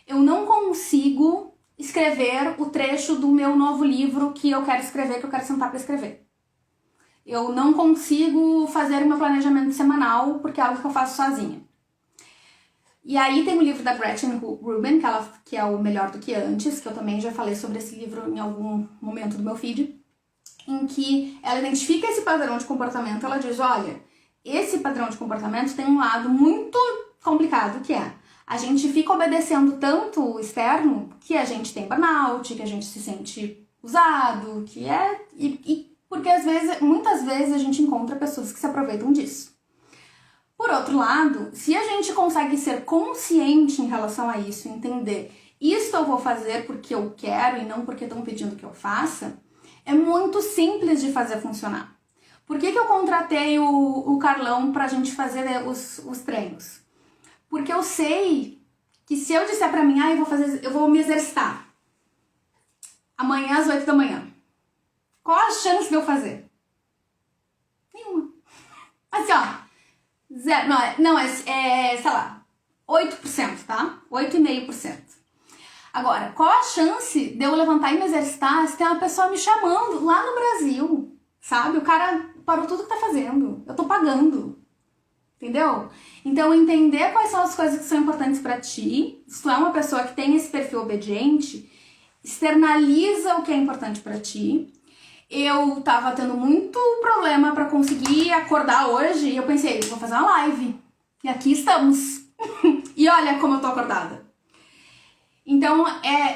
Eu não consigo escrever o trecho do meu novo livro que eu quero escrever, que eu quero sentar para escrever. Eu não consigo fazer o meu planejamento semanal, porque é algo que eu faço sozinha. E aí tem o livro da Gretchen Rubin, que é o Melhor do que Antes, que eu também já falei sobre esse livro em algum momento do meu feed, em que ela identifica esse padrão de comportamento, ela diz, olha, esse padrão de comportamento tem um lado muito complicado, que é a gente fica obedecendo tanto o externo que a gente tem burnout, que a gente se sente usado, porque muitas vezes a gente encontra pessoas que se aproveitam disso. Por outro lado, se a gente consegue ser consciente em relação a isso, entender isso eu vou fazer porque eu quero e não porque estão pedindo que eu faça, é muito simples de fazer funcionar. Por que eu contratei o Carlão pra gente fazer os treinos? Porque eu sei que se eu disser pra mim, eu vou me exercitar amanhã às 8 da manhã, qual a chance de eu fazer? Nenhuma. Assim, ó, zero, sei lá, 8%, tá? 8,5%. Agora, qual a chance de eu levantar e me exercitar se tem uma pessoa me chamando lá no Brasil, sabe? O cara parou tudo que tá fazendo, eu tô pagando, entendeu? Então, entender quais são as coisas que são importantes pra ti, se tu é uma pessoa que tem esse perfil obediente, externaliza o que é importante pra ti. Eu tava tendo muito problema pra conseguir acordar hoje e eu pensei, vou fazer uma live. E aqui estamos. E olha como eu tô acordada. Então,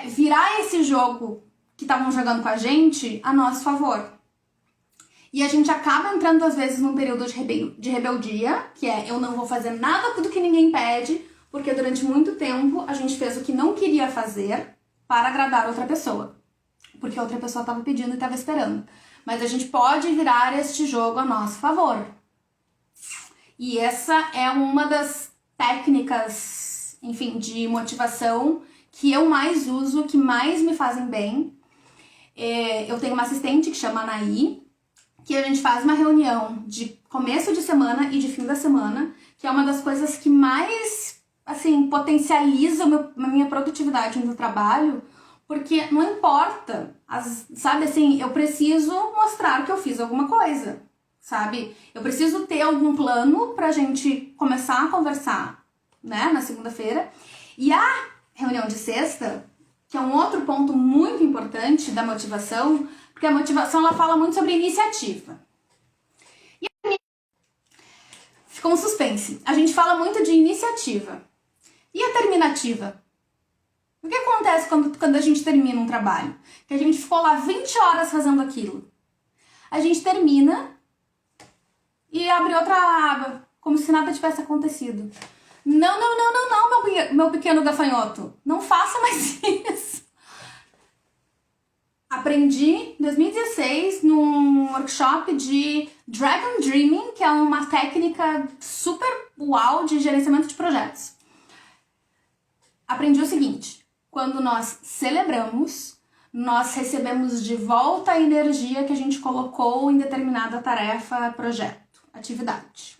virar esse jogo que estavam jogando com a gente a nosso favor. E a gente acaba entrando, às vezes, num período de rebeldia, que é eu não vou fazer nada do que ninguém pede, porque durante muito tempo a gente fez o que não queria fazer para agradar outra pessoa. Porque a outra pessoa estava pedindo e estava esperando. Mas a gente pode virar este jogo a nosso favor. E essa é uma das técnicas, enfim, de motivação que eu mais uso, que mais me fazem bem. Eu tenho uma assistente que chama Anaí, que a gente faz uma reunião de começo de semana e de fim da semana, que é uma das coisas que mais, assim, potencializa a minha produtividade no trabalho, porque não importa, sabe, assim, eu preciso mostrar que eu fiz alguma coisa, sabe? Eu preciso ter algum plano pra gente começar a conversar, né, na segunda-feira. E a reunião de sexta, que é um outro ponto muito importante da motivação, porque a motivação ela fala muito sobre iniciativa. E ficou um suspense. A gente fala muito de iniciativa. E a terminativa? O que acontece quando a gente termina um trabalho? Que a gente ficou lá 20 horas fazendo aquilo. A gente termina e abre outra aba, como se nada tivesse acontecido. Não, meu pequeno gafanhoto. Não faça mais isso. Aprendi em 2016 num workshop de Dragon Dreaming, que é uma técnica super uau de gerenciamento de projetos. aprendi o seguinte: quando nós celebramos, nós recebemos de volta a energia que a gente colocou em determinada tarefa, projeto, atividade.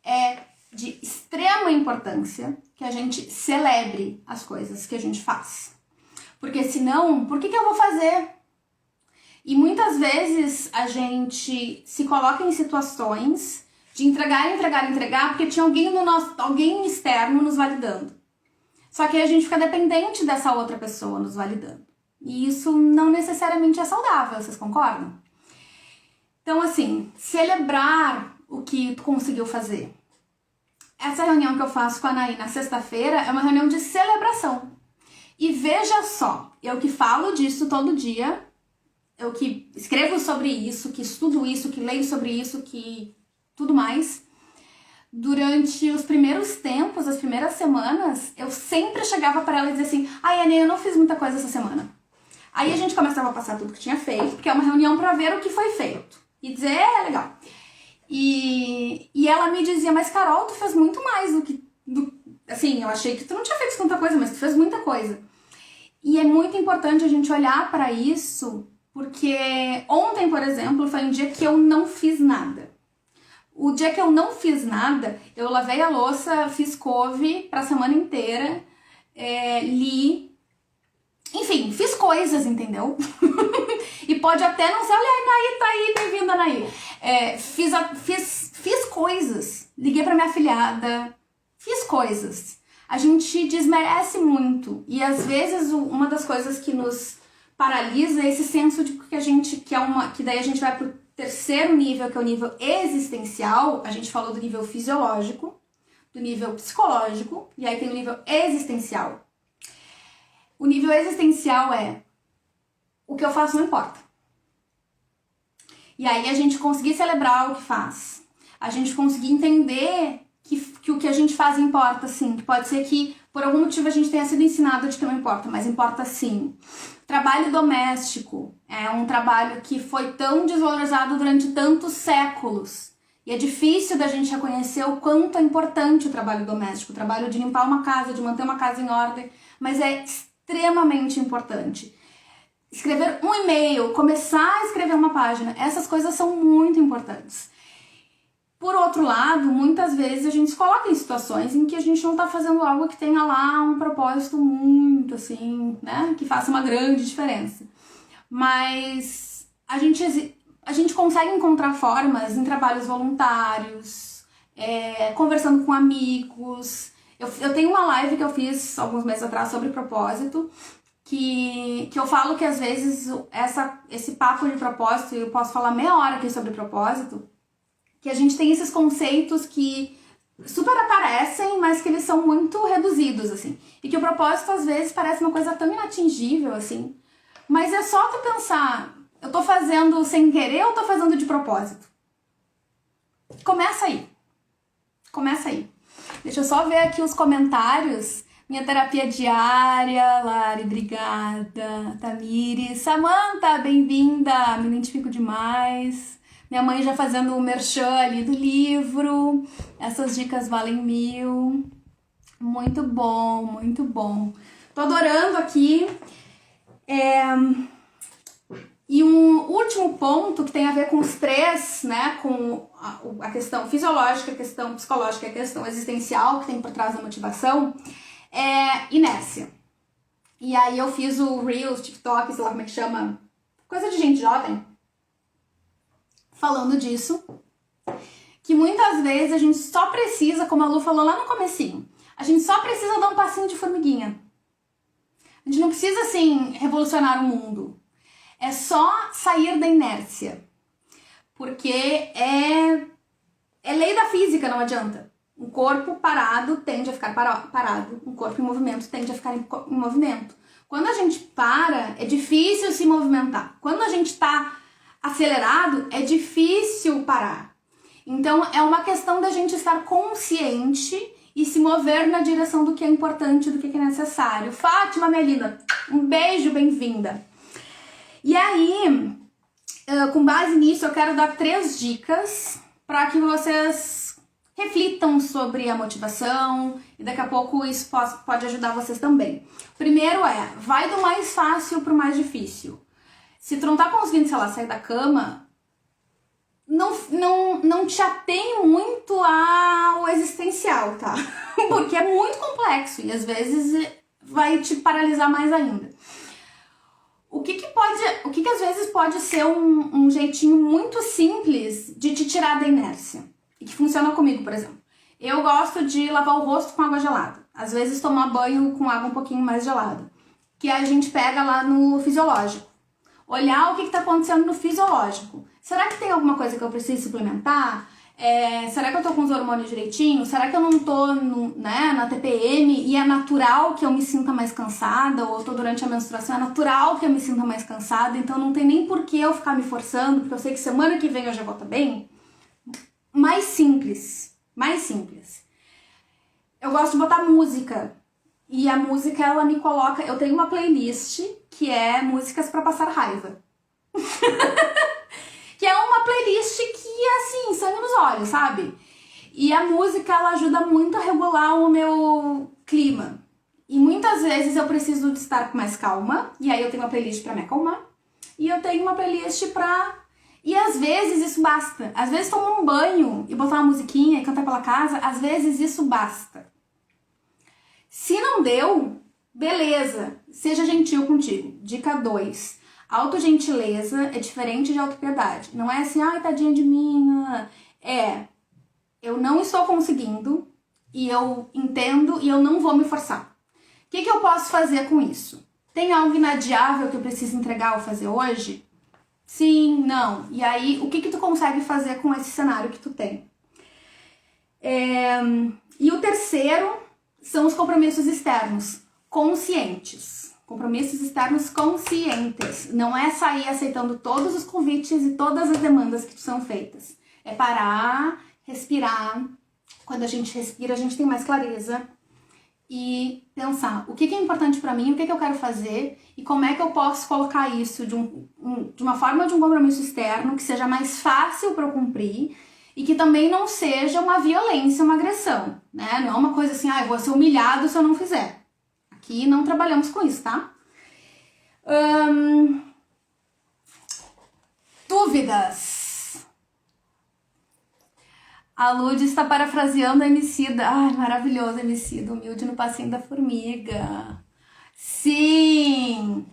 É de extrema importância que a gente celebre as coisas que a gente faz. Porque senão, por que eu vou fazer? E muitas vezes a gente se coloca em situações de entregar, porque tinha alguém externo nos validando. Só que a gente fica dependente dessa outra pessoa nos validando. E isso não necessariamente é saudável, vocês concordam? Então, assim, celebrar o que tu conseguiu fazer. Essa reunião que eu faço com a Anaí na sexta-feira é uma reunião de celebração. E veja só, eu que falo disso todo dia, eu que escrevo sobre isso, que estudo isso, que leio sobre isso, que tudo mais. Durante os primeiros tempos, as primeiras semanas, eu sempre chegava para ela e dizia assim: ai, Anaí, eu não fiz muita coisa essa semana. Aí a gente começava a passar tudo que tinha feito, porque é uma reunião para ver o que foi feito. E dizer, legal. E ela me dizia: mas Carol, tu fez muito mais do que... assim, eu achei que tu não tinha feito tanta coisa, mas tu fez muita coisa. E é muito importante a gente olhar para isso, porque ontem, por exemplo, foi um dia que eu não fiz nada. O dia que eu não fiz nada, eu lavei a louça, fiz couve pra semana inteira, li... enfim, fiz coisas, entendeu? E pode até não ser, olha, a Anaí tá aí, bem-vinda, Anaí. Fiz coisas, liguei pra minha afilhada, fiz coisas. A gente desmerece muito e às vezes uma das coisas que nos paralisa é esse senso de que a gente que daí a gente vai pro terceiro nível, que é o nível existencial. A gente falou do nível fisiológico, do nível psicológico, e aí tem o nível existencial. O nível existencial é: o que eu faço não importa. E aí a gente conseguir celebrar o que faz, a gente conseguir entender que o que a gente faz importa, sim. Que pode ser que por algum motivo a gente tenha sido ensinado de que não importa, mas importa sim. Trabalho doméstico é um trabalho que foi tão desvalorizado durante tantos séculos. E é difícil da gente reconhecer o quanto é importante o trabalho doméstico, o trabalho de limpar uma casa, de manter uma casa em ordem, mas é extremamente importante. Escrever um e-mail, começar a escrever uma página, essas coisas são muito importantes. Por outro lado, muitas vezes a gente se coloca em situações em que a gente não tá fazendo algo que tenha lá um propósito muito assim, né, que faça uma grande diferença. Mas a gente consegue encontrar formas em trabalhos voluntários, conversando com amigos. Eu tenho uma live que eu fiz alguns meses atrás sobre propósito, que eu falo que às vezes esse papo de propósito, eu posso falar meia hora aqui sobre propósito, que a gente tem esses conceitos que super aparecem, mas que eles são muito reduzidos, assim. E que o propósito, às vezes, parece uma coisa tão inatingível, assim. Mas é só tu pensar, eu tô fazendo sem querer ou tô fazendo de propósito? Começa aí. Começa aí. Deixa eu só ver aqui os comentários. Minha terapia diária, Lari, obrigada. Tamiri, Samantha, bem-vinda, me identifico demais. Minha mãe já fazendo o merchan ali do livro. Essas dicas valem 1000. Muito bom, muito bom. Tô adorando aqui. E um último ponto que tem a ver com os três, né? Com a questão fisiológica, a questão psicológica e a questão existencial que tem por trás da motivação, é inércia. E aí eu fiz o Reels, TikTok, sei lá como é que chama, coisa de gente jovem, falando disso, que muitas vezes a gente só precisa, como a Lu falou lá no comecinho, a gente só precisa dar um passinho de formiguinha. A gente não precisa, assim, revolucionar o mundo. É só sair da inércia. Porque é lei da física, não adianta. Um corpo parado tende a ficar parado. Um corpo em movimento tende a ficar em movimento. Quando a gente para, é difícil se movimentar. Quando a gente tá acelerado, é difícil parar. Então, é uma questão da gente estar consciente e se mover na direção do que é importante, do que é necessário. Fátima, minha linda, um beijo, bem-vinda. E aí, com base nisso, eu quero dar 3 dicas para que vocês reflitam sobre a motivação e daqui a pouco isso pode ajudar vocês também. Primeiro vai do mais fácil pro mais difícil. Se tu não tá conseguindo, sei lá, sair da cama, não te atém muito ao existencial, tá? Porque é muito complexo e às vezes vai te paralisar mais ainda. O que às vezes pode ser um jeitinho muito simples de te tirar da inércia? E que funciona comigo, por exemplo. Eu gosto de lavar o rosto com água gelada. Às vezes tomar banho com água um pouquinho mais gelada. Que a gente pega lá no fisiológico. Olhar o que tá acontecendo no fisiológico. Será que tem alguma coisa que eu preciso suplementar? Será que eu tô com os hormônios direitinho? Será que eu não tô na TPM e é natural que eu me sinta mais cansada? Ou eu tô durante a menstruação, é natural que eu me sinta mais cansada, então não tem nem por que eu ficar me forçando, porque eu sei que semana que vem eu já vou estar bem. Mais simples. Eu gosto de botar música. E a música, ela me coloca... Eu tenho uma playlist que é músicas pra passar raiva. Que é uma playlist que é assim, sangue nos olhos, sabe? E a música, ela ajuda muito a regular o meu clima. E muitas vezes eu preciso de estar mais calma, e aí eu tenho uma playlist pra me acalmar. E eu tenho uma playlist pra... E às vezes isso basta. Às vezes tomar um banho e botar uma musiquinha e cantar pela casa, às vezes isso basta. Se não deu, beleza, seja gentil contigo. Dica 2. Autogentileza é diferente de autopiedade. Não é assim, ai, tadinha de mim. Eu não estou conseguindo e eu entendo e eu não vou me forçar. O que eu posso fazer com isso? Tem algo inadiável que eu preciso entregar ou fazer hoje? Sim, não. E aí, o que tu consegue fazer com esse cenário que tu tem? E o terceiro são os compromissos externos, conscientes. Compromissos externos conscientes. Não é sair aceitando todos os convites e todas as demandas que são feitas. É parar, respirar. Quando a gente respira, a gente tem mais clareza. E pensar o que é importante pra mim, o que eu quero fazer e como é que eu posso colocar isso de uma forma de um compromisso externo que seja mais fácil para eu cumprir e que também não seja uma violência, uma agressão, né? Não é uma coisa assim, eu vou ser humilhado se eu não fizer. Aqui não trabalhamos com isso, tá? Dúvidas? A Lud está parafraseando a Emicida. Ai, maravilhoso, Emicida. Humilde no passinho da formiga. Sim!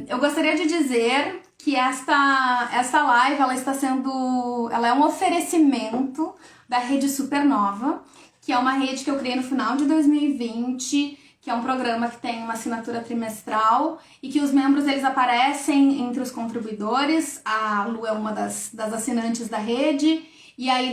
Eu gostaria de dizer que esta live, ela é um oferecimento da Rede Supernova, que é uma rede que eu criei no final de 2020, que é um programa que tem uma assinatura trimestral e que os membros, eles aparecem entre os contribuidores. A Lu é uma das assinantes da rede. E aí,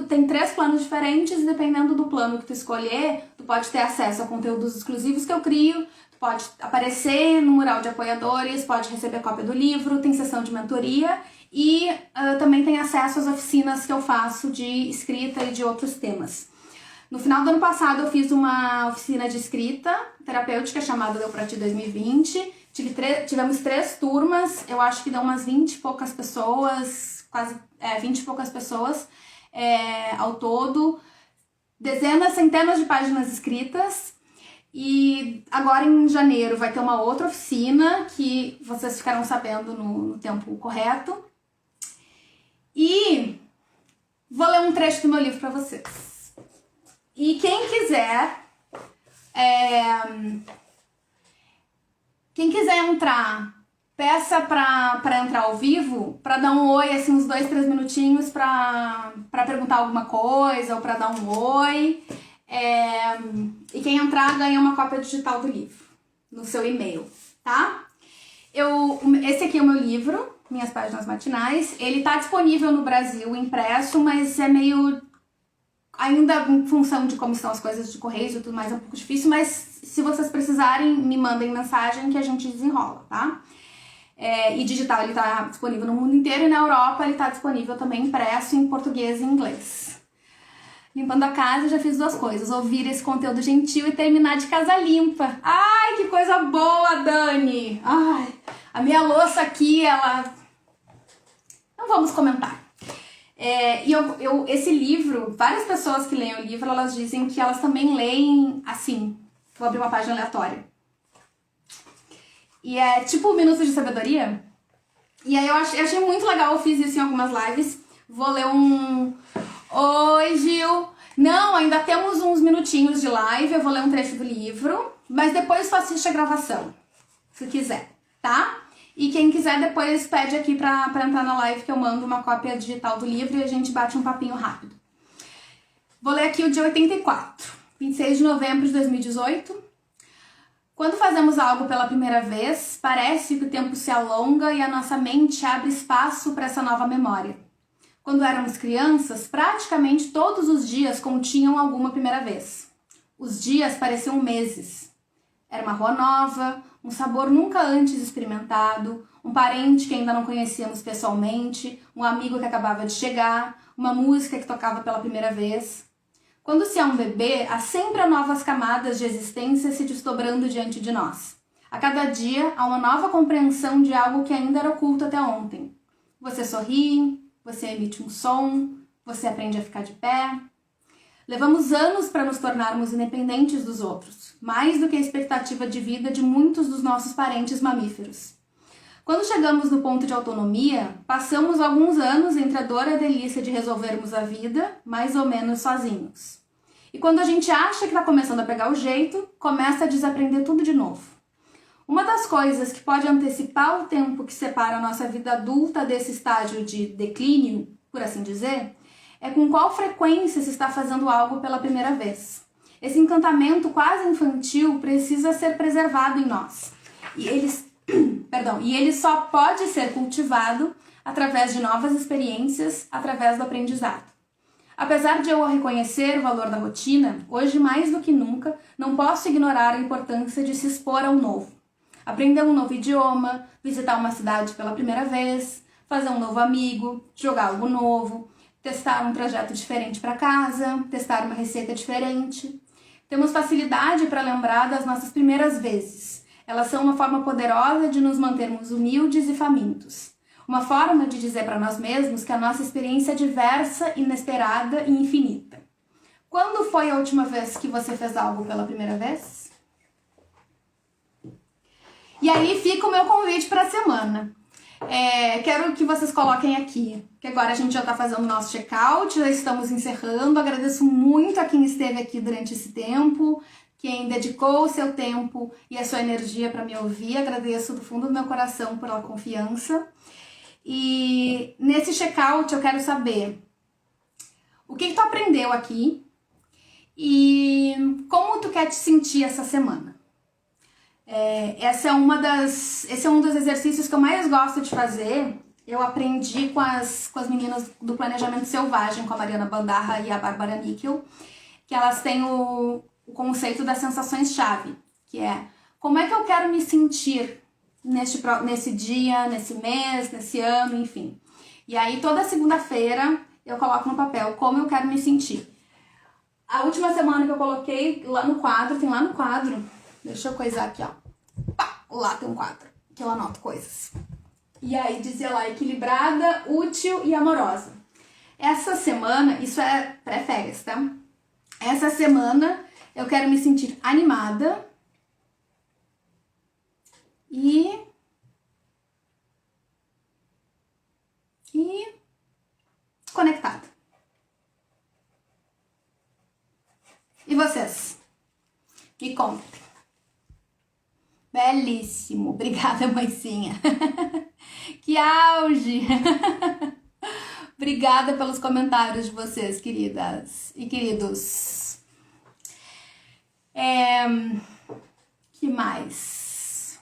tem 3 planos diferentes, e dependendo do plano que tu escolher, tu pode ter acesso a conteúdos exclusivos que eu crio, tu pode aparecer no mural de apoiadores, pode receber cópia do livro, tem sessão de mentoria e também tem acesso às oficinas que eu faço de escrita e de outros temas. No final do ano passado eu fiz uma oficina de escrita terapêutica chamada Deu Pra Ti 2020. Tivemos 3 turmas, eu acho que deu umas 20 e poucas pessoas, quase 20 e poucas pessoas ao todo. Dezenas, centenas de páginas escritas. E agora em janeiro vai ter uma outra oficina que vocês ficarão sabendo no tempo correto. E vou ler um trecho do meu livro pra vocês. E quem quiser entrar, peça pra entrar ao vivo, pra dar um oi, assim, uns 2, 3 minutinhos pra perguntar alguma coisa ou pra dar um oi. E quem entrar ganha uma cópia digital do livro no seu e-mail, tá? Esse aqui é o meu livro, Minhas Páginas Matinais. Ele tá disponível no Brasil impresso, mas é meio... Ainda em função de como estão as coisas de correios e tudo mais, é um pouco difícil, mas se vocês precisarem, me mandem mensagem que a gente desenrola, tá? E digital ele tá disponível no mundo inteiro e na Europa ele tá disponível também impresso em português e inglês. Limpando a casa, eu já fiz 2 coisas, ouvir esse conteúdo gentil e terminar de casa limpa. Ai, que coisa boa, Dani! Ai, a minha louça aqui, ela... Não vamos comentar. Esse livro, várias pessoas que leem o livro, elas dizem que elas também leem assim. Vou abrir uma página aleatória. E é tipo um Minuto de Sabedoria. E aí eu achei muito legal, eu fiz isso em algumas lives. Vou ler um... Oi, Gil! Não, ainda temos uns minutinhos de live, eu vou ler um trecho do livro, mas depois só assiste a gravação, se quiser, tá? E quem quiser depois pede aqui pra entrar na live que eu mando uma cópia digital do livro e a gente bate um papinho rápido. Vou ler aqui o dia 84, 26 de novembro de 2018. Quando fazemos algo pela primeira vez, parece que o tempo se alonga e a nossa mente abre espaço para essa nova memória. Quando éramos crianças, praticamente todos os dias continham alguma primeira vez. Os dias pareciam meses. Era uma rua nova, um sabor nunca antes experimentado, um parente que ainda não conhecíamos pessoalmente, um amigo que acabava de chegar, uma música que tocava pela primeira vez. Quando se é um bebê, há sempre novas camadas de existência se desdobrando diante de nós. A cada dia, há uma nova compreensão de algo que ainda era oculto até ontem. Você sorri, você emite um som, você aprende a ficar de pé. Levamos anos para nos tornarmos independentes dos outros, mais do que a expectativa de vida de muitos dos nossos parentes mamíferos. Quando chegamos no ponto de autonomia, passamos alguns anos entre a dor e a delícia de resolvermos a vida mais ou menos sozinhos. E quando a gente acha que está começando a pegar o jeito, começa a desaprender tudo de novo. Uma das coisas que pode antecipar o tempo que separa a nossa vida adulta desse estágio de declínio, por assim dizer, é com qual frequência se está fazendo algo pela primeira vez. Esse encantamento quase infantil precisa ser preservado em nós. E ele só pode ser cultivado através de novas experiências, através do aprendizado. Apesar de eu reconhecer o valor da rotina, hoje mais do que nunca, não posso ignorar a importância de se expor ao novo. Aprender um novo idioma, visitar uma cidade pela primeira vez, fazer um novo amigo, jogar algo novo, testar um trajeto diferente para casa, testar uma receita diferente. Temos facilidade para lembrar das nossas primeiras vezes. Elas são uma forma poderosa de nos mantermos humildes e famintos. Uma forma de dizer para nós mesmos que a nossa experiência é diversa, inesperada e infinita. Quando foi a última vez que você fez algo pela primeira vez? E aí fica o meu convite para a semana. Quero que vocês coloquem aqui, que agora a gente já está fazendo o nosso check-out, já estamos encerrando. Agradeço muito a quem esteve aqui durante esse tempo, quem dedicou o seu tempo e a sua energia para me ouvir. Agradeço do fundo do meu coração pela confiança. E nesse check-out eu quero saber o que tu aprendeu aqui e como tu quer te sentir essa semana. Esse é um dos exercícios que eu mais gosto de fazer. Eu aprendi com as meninas do Planejamento Selvagem, com a Mariana Bandarra e a Bárbara Níquel, que elas têm o conceito das sensações-chave, que é como é que eu quero me sentir nesse dia, nesse mês, nesse ano, enfim. E aí toda segunda-feira eu coloco no papel como eu quero me sentir. A última semana que eu coloquei lá no quadro, tem lá no quadro, deixa eu coisar aqui, ó. Pá, lá tem um quadro que eu anoto coisas. E aí dizia lá, equilibrada, útil e amorosa. Essa semana, isso é pré-férias, tá? Essa semana eu quero me sentir animada e conectada. E vocês? Me contem. Belíssimo. Obrigada, mãezinha. Que auge! Obrigada pelos comentários de vocês, queridas e queridos. Que mais?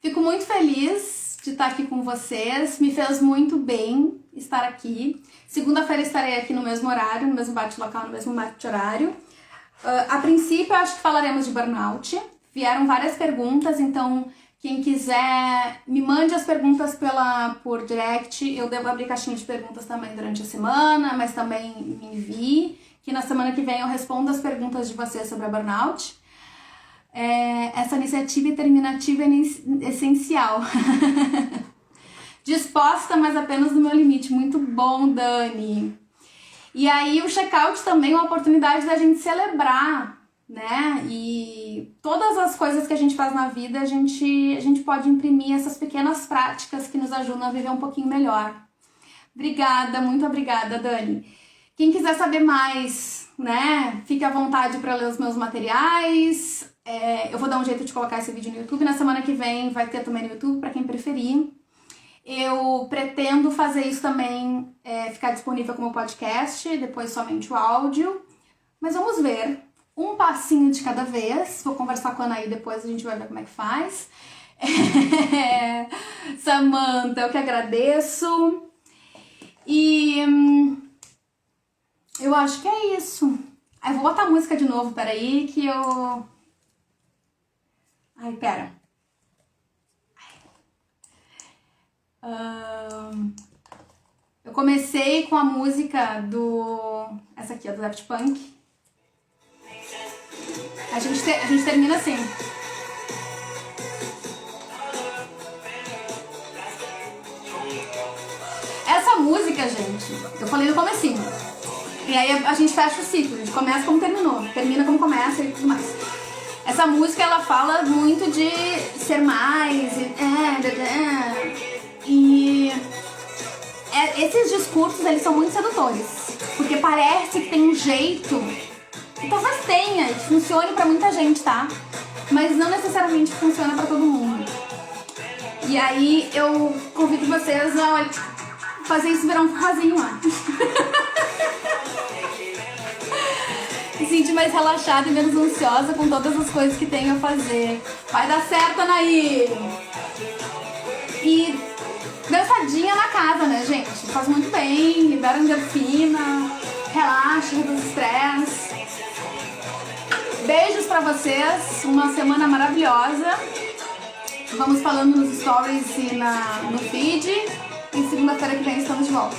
Fico muito feliz de estar aqui com vocês. Me fez muito bem estar aqui. Segunda-feira estarei aqui no mesmo horário, no mesmo bate-local, no mesmo bate-horário. A princípio, eu acho que falaremos de burnout. Vieram várias perguntas, então quem quiser me mande as perguntas por direct. Eu devo abrir caixinha de perguntas também durante a semana, mas também me envie, que na semana que vem eu respondo as perguntas de vocês sobre a burnout. Essa iniciativa terminativa é essencial. Disposta, mas apenas no meu limite. Muito bom, Dani. E aí o check-out também é uma oportunidade da gente celebrar, né? E todas as coisas que a gente faz na vida, a gente pode imprimir essas pequenas práticas que nos ajudam a viver um pouquinho melhor. Obrigada, muito obrigada, Dani. Quem quiser saber mais, né? Fique à vontade para ler os meus materiais. Eu vou dar um jeito de colocar esse vídeo no YouTube. Na semana que vem vai ter também no YouTube, para quem preferir. Eu pretendo fazer isso também, ficar disponível como podcast, depois somente o áudio. Mas vamos ver. Um passinho de cada vez. Vou conversar com a Anaí depois, a gente vai ver como é que faz. Samantha, eu que agradeço. E eu acho que é isso. Eu vou botar a música de novo, peraí, que eu... Ai, pera. Eu comecei com a música do... Essa aqui, do Daft Punk. A gente termina assim. Essa música, gente, eu falei no comecinho. E aí a gente fecha o ciclo. A gente começa como terminou, termina como começa e tudo mais. Essa música, ela fala muito de ser mais e esses discursos, eles são muito sedutores, porque parece que tem um jeito, e talvez tenha, que funcione pra muita gente, tá? Mas não necessariamente funciona pra todo mundo. E aí eu convido vocês a fazer isso virar um forrozinho lá. Me sentir mais relaxada e menos ansiosa com todas as coisas que tenho a fazer. Vai dar certo, Anaí! E dançadinha na casa, né, gente? Faz muito bem, libera endorfina, relaxa, reduz estresse. Beijos pra vocês, uma semana maravilhosa. Vamos falando nos stories e no feed. E segunda-feira que vem estamos de volta.